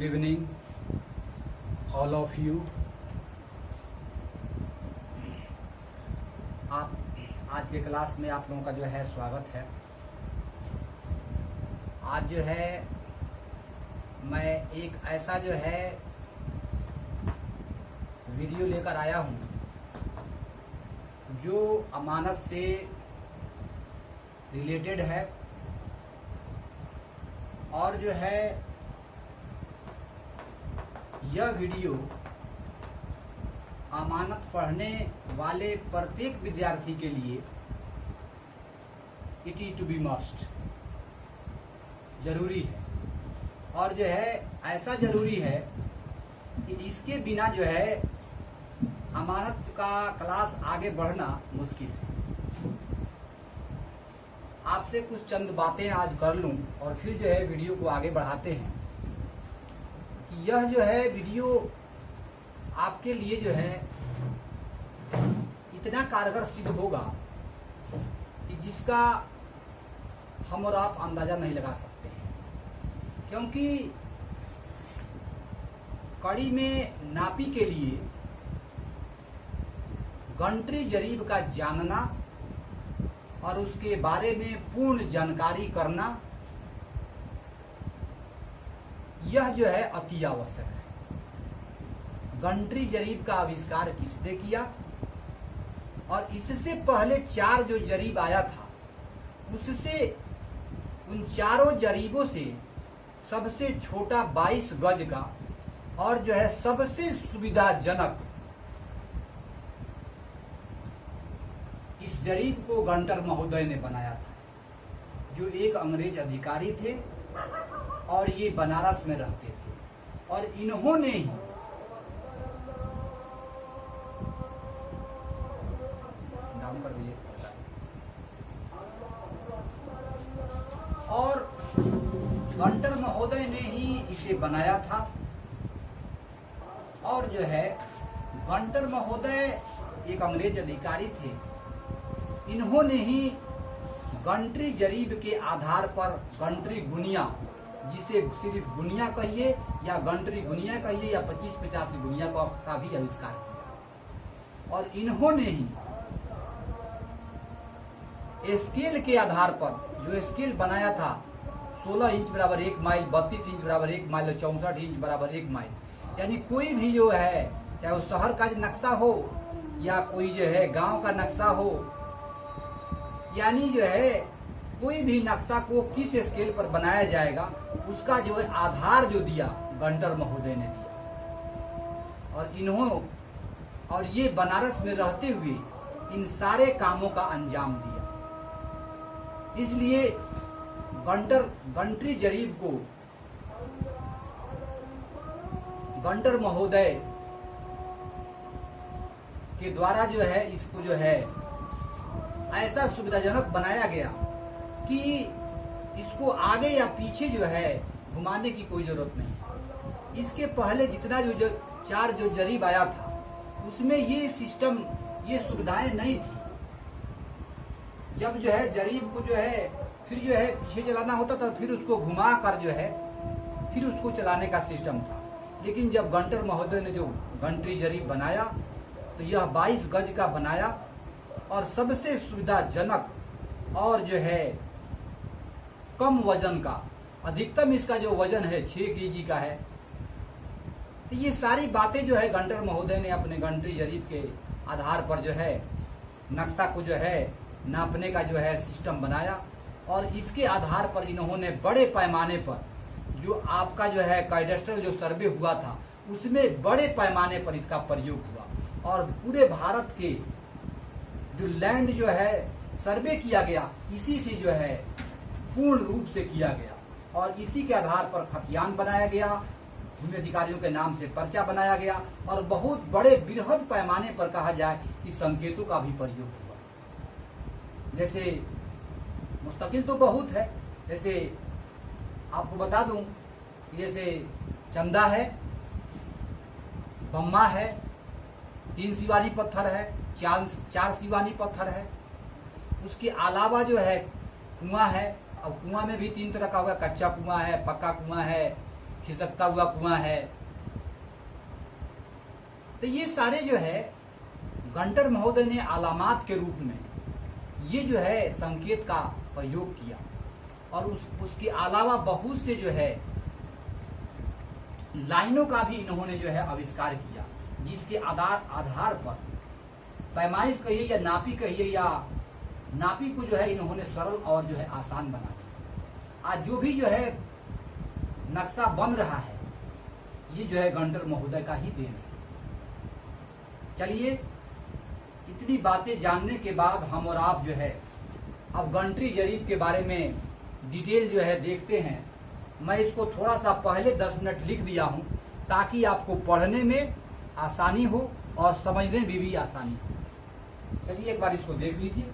Good evening all of you. आप आज के क्लास में आप लोगों का जो है स्वागत है। आज जो है मैं एक ऐसा जो है वीडियो लेकर आया हूँ जो अमानत से रिलेटेड है और जो है यह वीडियो अमानत पढ़ने वाले प्रत्येक विद्यार्थी के लिए it is to be must जरूरी है। और जो है ऐसा जरूरी है कि इसके बिना जो है अमानत का क्लास आगे बढ़ना मुश्किल है। आपसे कुछ चंद बातें आज कर लूं और फिर जो है वीडियो को आगे बढ़ाते हैं कि यह जो है वीडियो आपके लिए जो है इतना कारगर सिद्ध होगा कि जिसका हम और आप अंदाजा नहीं लगा सकते हैं, क्योंकि कड़ी में नापी के लिए गंटरी जरीब का जानना और उसके बारे में पूर्ण जानकारी करना यह जो है अति आवश्यक है। गंटरी जरीब का आविष्कार किसने किया और इससे पहले 4 जो जरीब आया था उससे उन चारों जरीबों से सबसे छोटा 22 गज का और जो है सबसे सुविधाजनक इस जरीब को गंटर महोदय ने बनाया था, जो एक अंग्रेज अधिकारी थे और ये बनारस में रहते थे। और इन्होंने ही नाम कर दिए और गंटर महोदय ने ही इसे बनाया था। और जो है गंटर महोदय एक अंग्रेज अधिकारी थे। इन्होंने ही गंटरी जरीब के आधार पर गंटरी गुनिया, जिसे सिर्फ गुनिया कहिए या गंटरी गुनिया कहिए या 25-50 गुनिया का भी आविष्कार किया। और इन्होंने ही स्केल के आधार पर जो स्केल बनाया था 16 इंच बराबर 1 माइल, 32 इंच बराबर 1 माइल और 64 इंच बराबर 1 माइल। यानी कोई भी जो है, चाहे वो शहर का नक्शा हो या कोई जो है गांव का नक्शा हो, यानी जो है कोई भी नक्शा को किस स्केल पर बनाया जाएगा उसका जो है आधार जो दिया गंटर महोदय ने दिया। और ये बनारस में रहते हुए इन सारे कामों का अंजाम दिया। इसलिए गंटरी जरीब को गंटर महोदय के द्वारा जो है इसको जो है ऐसा सुविधाजनक बनाया गया कि इसको आगे या पीछे जो है घुमाने की कोई जरूरत नहीं। इसके पहले जितना जो 4 जो जरीब आया था उसमें ये सिस्टम, ये सुविधाएं नहीं थी। जब जो है जरीब को जो है फिर जो है पीछे चलाना होता था, फिर उसको घुमा कर जो है फिर उसको चलाने का सिस्टम था। लेकिन जब गंटर महोदय ने जो गंटरी जरीब बनाया तो यह 22 गज का बनाया और सबसे सुविधाजनक और जो है कम वजन का, अधिकतम इसका जो वजन है 6 केजी का है। तो ये सारी बातें जो है गंटर महोदय ने अपने गंटरी जरीब के आधार पर जो है नक्शा को जो है नापने का जो है सिस्टम बनाया। और इसके आधार पर इन्होंने बड़े पैमाने पर जो आपका जो है कैडेस्ट्रल जो सर्वे हुआ था उसमें बड़े पैमाने पर इसका प्रयोग हुआ और पूरे भारत के जो लैंड जो है सर्वे किया गया, इसी से जो है पूर्ण रूप से किया गया। और इसी के आधार पर खतियान बनाया गया, भूमि अधिकारियों के नाम से पर्चा बनाया गया और बहुत बड़े बृहद पैमाने पर कहा जाए कि संकेतों का भी प्रयोग हुआ। जैसे मुस्तकिल तो बहुत है, जैसे आपको बता दूं, जैसे चंदा है, बम्मा है, 3 सिवानी पत्थर है, 4 सिवानी पत्थर है। उसके अलावा जो है कुआं है। अब कुआं में भी 3 तरह का होगा, कच्चा कुआं है, पक्का कुआं है, खिसकता हुआ कुआं है। तो ये सारे जो है गंटर महोदय ने अलामात के रूप में ये जो है संकेत का प्रयोग किया, और उसके अलावा बहुत से जो है लाइनों का भी इन्होंने जो है आविष्कार किया, जिसके आधार पर पैमाइश कहिए या नापी कहिए या नापी को जो है इन्होंने सरल और जो है आसान बना दिया। आज जो भी जो है नक्शा बन रहा है ये जो है गंटर महोदय का ही देन है। चलिए, इतनी बातें जानने के बाद हम और आप जो है अब गंटरी जरीब के बारे में डिटेल जो है देखते हैं। मैं इसको थोड़ा सा पहले 10 मिनट लिख दिया हूं ताकि आपको पढ़ने में आसानी हो और समझने में भी आसानी हो। चलिए एक बार इसको देख लीजिए।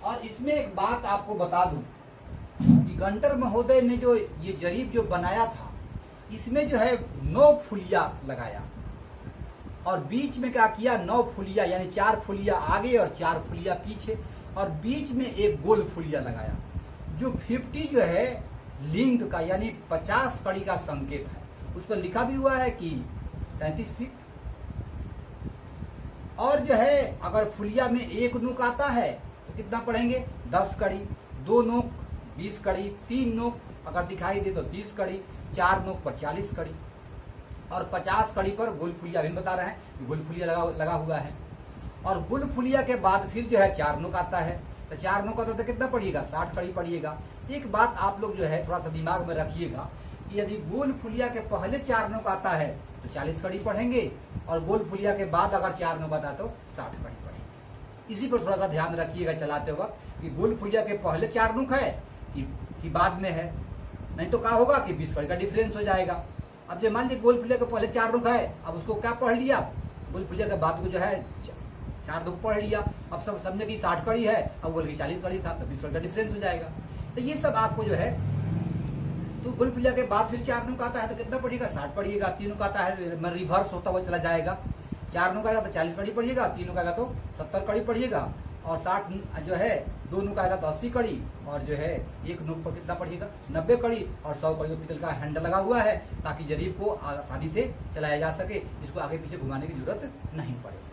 और इसमें एक बात आपको बता दूं कि गंटर महोदय ने जो ये जरीब जो बनाया था इसमें जो है 9 फुलिया लगाया, और बीच में क्या किया, 9 फुलिया यानी 4 फुलिया आगे और 4 फुलिया पीछे, और बीच में एक गोल फुलिया लगाया। जो 50 जो है लिंक का यानी 50 कड़ी का संकेत है, उस पर लिखा भी हुआ है कि 33 फीट। और जो है अगर फुलिया में एक नोक आता है तो कितना पढ़ेंगे, 10 कड़ी, 2 नोक 20 कड़ी, 3 नोक अगर दिखाई दे तो 30 कड़ी, 4 नोक पर 40 कड़ी, और 50 कड़ी पर गोल फुलिया भी बता रहे हैं, गोल फुलिया लगा हुआ है। और गोल फुलिया के बाद फिर जो है 4 नोक आता है, तो 4 नोक आता तो कितना पड़िएगा, 60 कड़ी पड़िएगा। एक बात आप लोग जो है थोड़ा सा दिमाग में रखिएगा कि यदि गोल फुलिया के पहले 4 नोक आता है तो 40 कड़ी पढ़ेंगे, और गोल फुलिया के बाद अगर 4 नोक आता तो 60 कड़ी पढ़ेंगे। इसी पर थोड़ा सा ध्यान रखिएगा चलाते वक्त कि गोल फुलिया के पहले 4 नोक है कि बाद में है, नहीं तो क्या होगा कि 20 कड़ी का डिफरेंस हो जाएगा। अब जो मान लीजिए गोल फुलिया के पहले 4 नोक है, अब उसको क्या पढ़ लिया, गोल फुलिया के बाद को जो है 4 नोक पढ़ लिया। अब सब समझे कि 60 कड़ी है, अब गोल की 40 कड़ी था तो 20 कड़ी का डिफरेंस हो जाएगा। तो ये सब आपको जो है, तो गोल फुलिया के बाद फिर 4 नोक आता है तो कितना पड़ेगा, 60 पड़िएगा। 3 नोक आता है मैं रिवर्स होता हुआ चला जाएगा, 4 नोक आएगा तो 40 कड़ी पड़िएगा, 3 नोक आएगा तो 70 कड़ी पड़िएगा, और 60 जो है 2 नोक आएगा तो 80 कड़ी, और जो है 1 नोक पर कितना पड़िएगा, 90 कड़ी, और 100 कड़ी पीतल का हैंडल लगा हुआ है ताकि जरीब को आसानी से चलाया जा सके, इसको आगे पीछे घुमाने की जरूरत नहीं पड़े।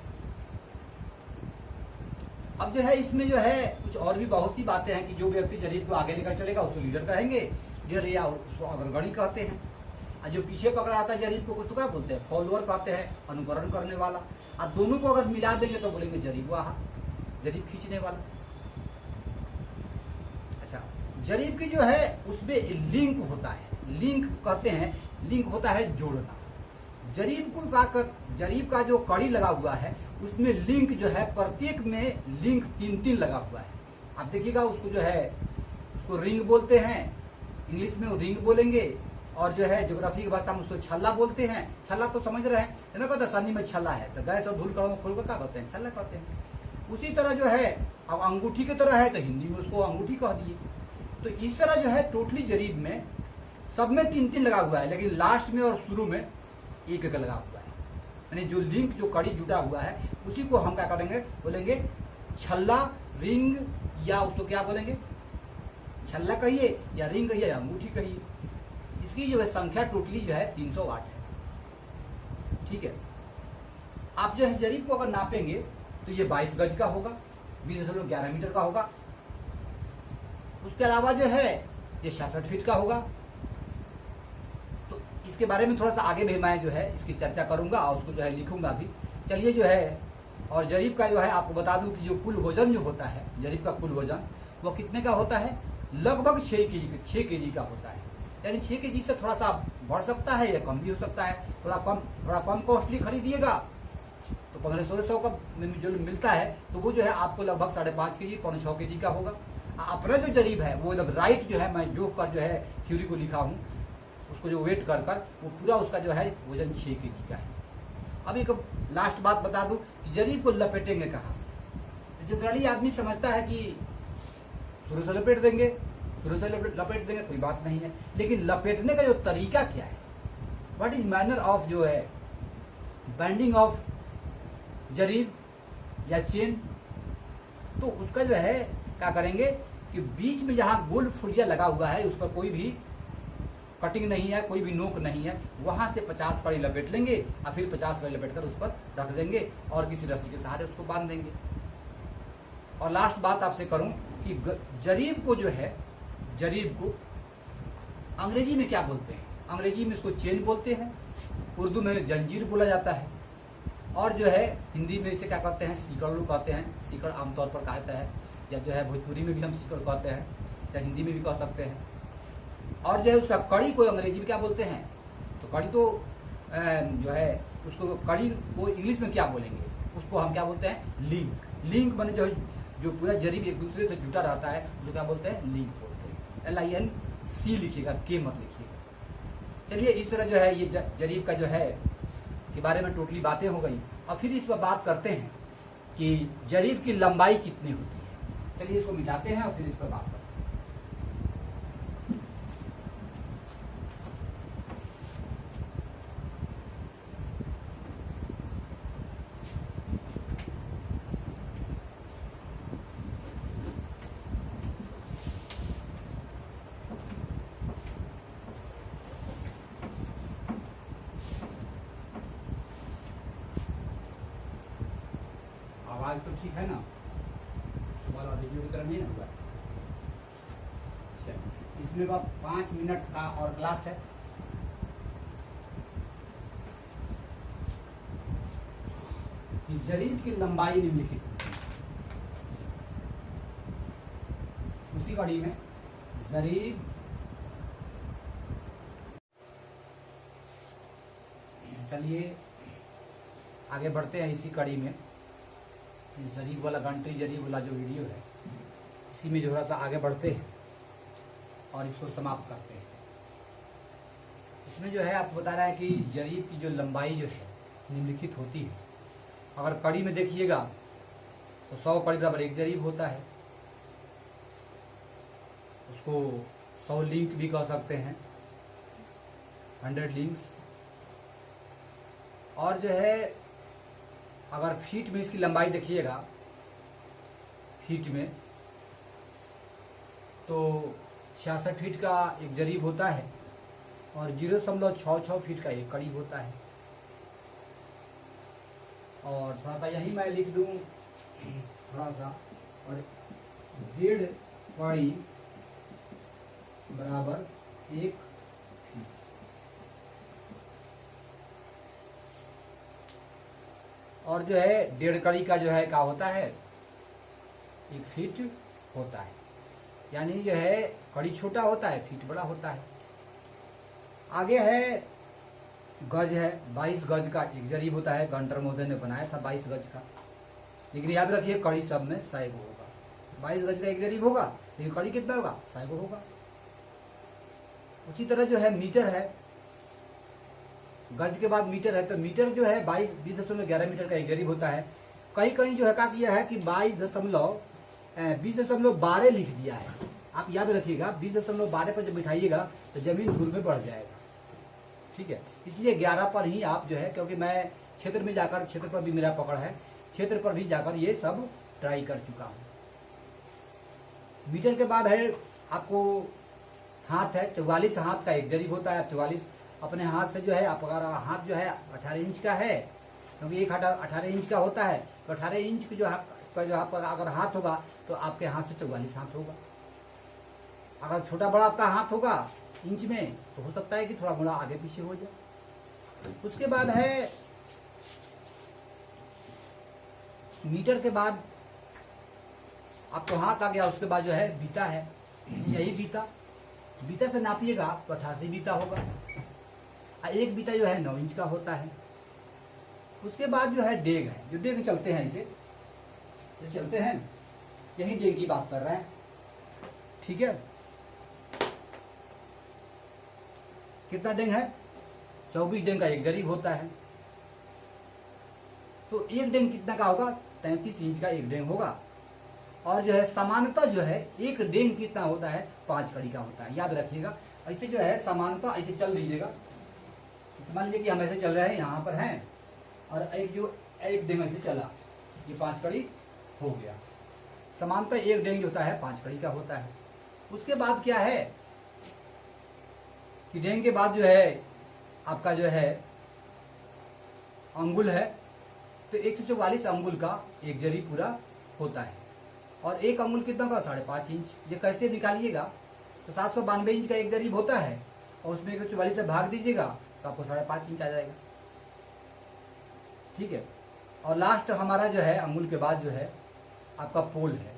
अब जो है इसमें जो है कुछ और भी बहुत सी बातें हैं कि जो व्यक्ति जरीब को आगे लेकर चलेगा उसको लीडर कहेंगे, लीडर या उसको अग्रगणी कहते हैं, और जो पीछे पकड़ आता है जरीब को उसको क्या बोलते हैं, फॉलोअर कहते हैं, अनुकरण करने वाला। और दोनों को अगर मिला देंगे तो बोलेंगे जरीबवाहा, जरीब खींचने वाला। अच्छा, जरीब की जो है उसमें लिंक होता है, लिंक कहते हैं, लिंक होता है जोड़ना। जरीब का जो कड़ी लगा हुआ है उसमें लिंक जो है प्रत्येक में लिंक 3-3 लगा हुआ है। आप देखिएगा उसको जो है उसको रिंग बोलते हैं, इंग्लिश में वो रिंग बोलेंगे, और जो है ज्योग्राफी की भाषा में उसको छल्ला बोलते हैं। छल्ला तो समझ रहे हैं ना, कहते सन्नी में छल्ला है तो गैस और धूल कड़ों में खोल कर क्या कहते हैं, छल्ला कहते हैं। उसी तरह जो है अब अंगूठी की तरह है तो हिंदी में उसको अंगूठी कह दिए। तो इस तरह जो है टोटली जरीब में सब में 3-3 लगा हुआ है, लेकिन लास्ट में और शुरू में एक लगा हुआ है, यानी जो लिंक जो कड़ी जुड़ा हुआ है उसी को हम क्या करेंगे, बोलेंगे छल्ला, रिंग, या उसको क्या बोलेंगे, छल्ला कहिए या रिंग कहिए या अंगूठी कहिए। इसकी जो है संख्या टोटली जो है 308 है। ठीक है, आप जो है जरीब को अगर नापेंगे तो ये 22 गज का होगा, 20.11 मीटर का होगा। उसके अलावा जो है ये 66 फीट का होगा। तो इसके बारे में थोड़ा सा आगे भी मैं जो है इसकी चर्चा करूंगा और उसको जो है लिखूंगा भी। चलिए जो है, और जरीब का जो है आपको बता दूं कि जो कुल वजन जो होता है, जरीब का कुल वजन वो कितने का होता है, लगभग 6 केजी का होता है। यानी 6 केजी से थोड़ा सा बढ़ सकता है या कम भी हो सकता है। थोड़ा कम कॉस्टली खरीदिएगा तो 1500 का जो मिलता है तो वो जो है आपको लगभग 5.5 केजी 6 केजी का होगा। अपना जो जरीब है वो एकदम राइट जो है, मैं जो कर जो है थ्योरी को लिखा हूँ उसको जो वेट कर वो पूरा उसका जो है वजन 6 केजी का है। अब एक लास्ट बात बता दूं कि जरीब को लपेटेंगे कहाँ से। जनरली आदमी समझता है कि शुरू से लपेट देंगे, कोई बात नहीं है, लेकिन लपेटने का जो तरीका क्या है, व्हाट इज मैनर ऑफ जो है बाइंडिंग ऑफ जरीब या चेन, तो उसका जो है क्या करेंगे कि बीच में जहाँ गोल फुलिया लगा हुआ है उस पर कोई भी कटिंग नहीं है, कोई भी नोक नहीं है, वहां से 50 कड़ी लपेट लेंगे और फिर 50 कड़ी लपेट कर उस पर रख देंगे और किसी रस्सी के सहारे उसको बांध देंगे। और लास्ट बात आपसे करूं कि जरीब को जो है, जरीब को अंग्रेजी में क्या बोलते हैं? अंग्रेजी में इसको चेन बोलते हैं, उर्दू में जंजीर बोला जाता है, और जो है हिंदी में इसे क्या कहते हैं? सीकड़ कहते हैं। सीकड़ आमतौर पर कहता है, या जो है भोजपुरी में भी हम सीकड़ कहते हैं, या हिंदी में भी कह सकते हैं। और जो है उसका कड़ी को अंग्रेजी में क्या बोलते हैं? तो कड़ी तो जो है उसको कड़ी को इंग्लिश में क्या बोलेंगे? उसको हम क्या बोलते हैं? लिंक। लिंक माने जो पूरा जरीब एक दूसरे से जुटा रहता है, जो क्या बोलते हैं? लिंक बोलते हैं। LINC लिखिएगा, के मत लिखिएगा। चलिए, इस तरह जो है ये जरीब का जो है के बारे में टोटली बातें हो गई। और फिर इस पर बात करते हैं कि जरीब की लंबाई कितनी होती है। चलिए इसको मिटाते हैं और फिर इस पर बात करते हैं। आवाज तो ठीक है ना? वाला वीडियो की तरह नहीं ना हुआ? अच्छा, इसमें का 5 मिनट का और क्लास है। कि जरीब की लंबाई निम्नलिखित, उसी कड़ी में जरीब चलिए आगे बढ़ते हैं इसी कड़ी में। जरीब वाला घंटी जरीब वाला जो वीडियो है, इसी में थोड़ा सा आगे बढ़ते हैं और इसको समाप्त करते हैं। इसमें जो है आपको बता रहा है कि जरीब की जो लंबाई जो है निम्नलिखित होती है। अगर कड़ी में देखिएगा तो 100 कड़ी बराबर 1 जरीब होता है। उसको 100 लिंक भी कह सकते हैं, 100 लिंक्स। और जो है अगर फीट में इसकी लंबाई देखिएगा, फीट में तो 66 फीट का एक जरीब होता है और 0.66 फीट का एक कड़ी होता है। और थोड़ा सा यही मैं लिख दूं थोड़ा सा, और 1.5 कड़ी बराबर 1 फीट। और जो है 1.5 कड़ी का जो है क्या होता है? 1 फीट होता है। यानी जो है कड़ी छोटा होता है, फीट बड़ा होता है। आगे है गज है, 22 गज का एक जरीब होता है। गंटर महोदय ने बनाया था 22 गज का, लेकिन याद रखिए कड़ी सब में 100 गो होगा। 22 गज का एक जरीब होगा, लेकिन कड़ी कितना होगा? 100 गो होगा। उसी तरह जो है मीटर है, गज के बाद मीटर है, तो मीटर जो है 20.11 मीटर का एक जरीब होता है। कहीं कहीं जो है क्या किया है कि 20.12 लिख दिया है। आप याद रखिएगा 20.12 पर जब बिठाइएगा तो जमीन धूल में बढ़ जाएगा, ठीक है। इसलिए 11 पर ही आप जो है, क्योंकि मैं क्षेत्र में जाकर, क्षेत्र पर भी मेरा पकड़ है, क्षेत्र पर भी जाकर ये सब ट्राई कर चुका हूँ। मीटर के बाद है आपको हाथ है, 44 हाथ का एक जरीब होता है। 44 अपने हाथ से जो है, आप अगर हाथ जो है 18 इंच का है, क्योंकि एक हाथ 18 इंच का होता है, तो 18 इंच का जो अगर हाथ होगा तो आपके हाथ से 44 हाथ होगा। अगर छोटा बड़ा आपका हाथ होगा इंच में, तो हो सकता है कि थोड़ा मोड़ा आगे पीछे हो जाए। उसके बाद है मीटर के बाद आपको हाथ आ गया। उसके बाद जो है बीता है, यही बीता से नापिएगा तो 88 बीता होगा। एक बीता जो है 9 इंच का होता है। उसके बाद जो है डेग है, जो डेग चलते हैं, इसे जो चलते हैं, यही डेग की बात कर रहे हैं, ठीक है। कितना डेग है? 24 डेग का एक जरीब होता है। तो एक डेग कितना का होगा? 33 इंच का एक डेग होगा। और जो है समानता जो है एक डेग कितना होता है? 5 कड़ी का होता है। याद रखिएगा, ऐसे जो है समानता ऐसे चल दीजिएगा। मान लीजिए कि हम ऐसे चल रहे हैं, यहाँ पर हैं, और एक डेग ऐसे चला, ये 5 कड़ी हो गया। समानता एक डेंग होता है 5 कड़ी का होता है। उसके बाद क्या है कि डेंग के बाद जो है आपका जो है अंगुल है, तो 144 अंगुल का एक जरी पूरा होता है। और एक अंगुल कितना का 5.5 इंच। ये कैसे निकालिएगा, तो 792 इंच का एक जरीब होता है और उसमें 144 से भाग दीजिएगा तो आपको 5.5 इंच आ जाएगा। ठीक है। और लास्ट हमारा जो है अंगुल के बाद जो है आपका पोल है,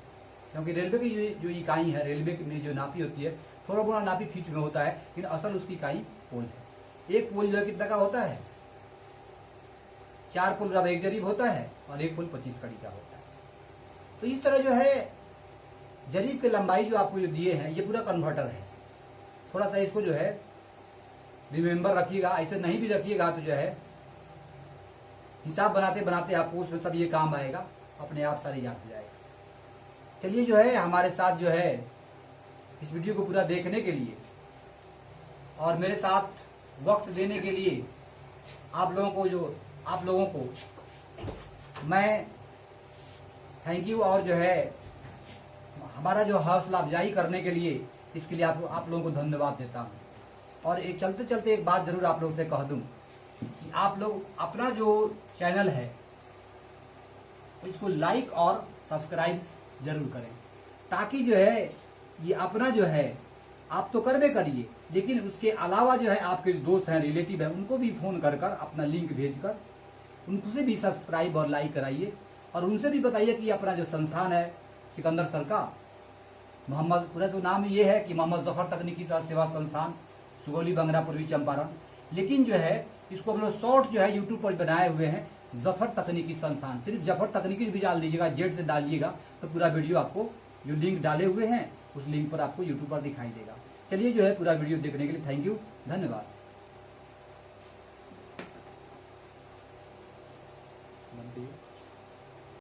क्योंकि रेलवे की जो इकाई है, रेलवे में जो नापी होती है थोड़ा बहुत नापी फीट में होता है, लेकिन असल उसकी इकाई पोल है। एक पोल जो है कितना का होता है, 4 पोल रब एक जरीब होता है और एक पोल 25 कड़ी का होता है। तो इस तरह जो है जरीब की लंबाई जो आपको जो दिए हैं ये पूरा कन्वर्टर है। थोड़ा सा इसको जो है रिमेम्बर रखिएगा, ऐसे नहीं भी रखिएगा तो जो है हिसाब बनाते बनाते आपको उसमें सब ये काम आएगा, अपने आप सारे याद हो जाएगा। चलिए जो है हमारे साथ जो है इस वीडियो को पूरा देखने के लिए और मेरे साथ वक्त देने के लिए आप लोगों को मैं थैंक यू, और जो है हमारा जो हौसला अफजाई करने के लिए इसके लिए आप लोगों को धन्यवाद देता हूँ। और एक चलते चलते एक बात जरूर आप लोगों से कह दूं कि आप लोग अपना जो चैनल है इसको लाइक और सब्सक्राइब जरूर करें, ताकि जो है ये अपना जो है आप तो करबे करिए, लेकिन उसके अलावा जो है आपके दोस्त हैं, रिलेटिव हैं, उनको भी फ़ोन कर कर अपना लिंक भेजकर उनसे भी सब्सक्राइब और लाइक कराइए। और उनसे भी बताइए कि अपना जो संस्थान है सिकंदर सर का, मोहम्मद, पूरा तो नाम ये है कि मोहम्मद जफर तकनीकी सेवा संस्थान, सुगौली बंगरा, पूर्वी चंपारण, लेकिन जो है इसको हम लोग शॉर्ट जो है यूट्यूब पर बनाए हुए हैं जफर तकनीकी संस्थान। सिर्फ जफर तकनीकी भी डाल दीजिएगा, जेड से डालिएगा तो पूरा वीडियो आपको जो लिंक डाले हुए हैं उस लिंक पर आपको यूट्यूब पर दिखाई देगा। चलिए जो है पूरा वीडियो देखने के लिए थैंक यू, धन्यवाद।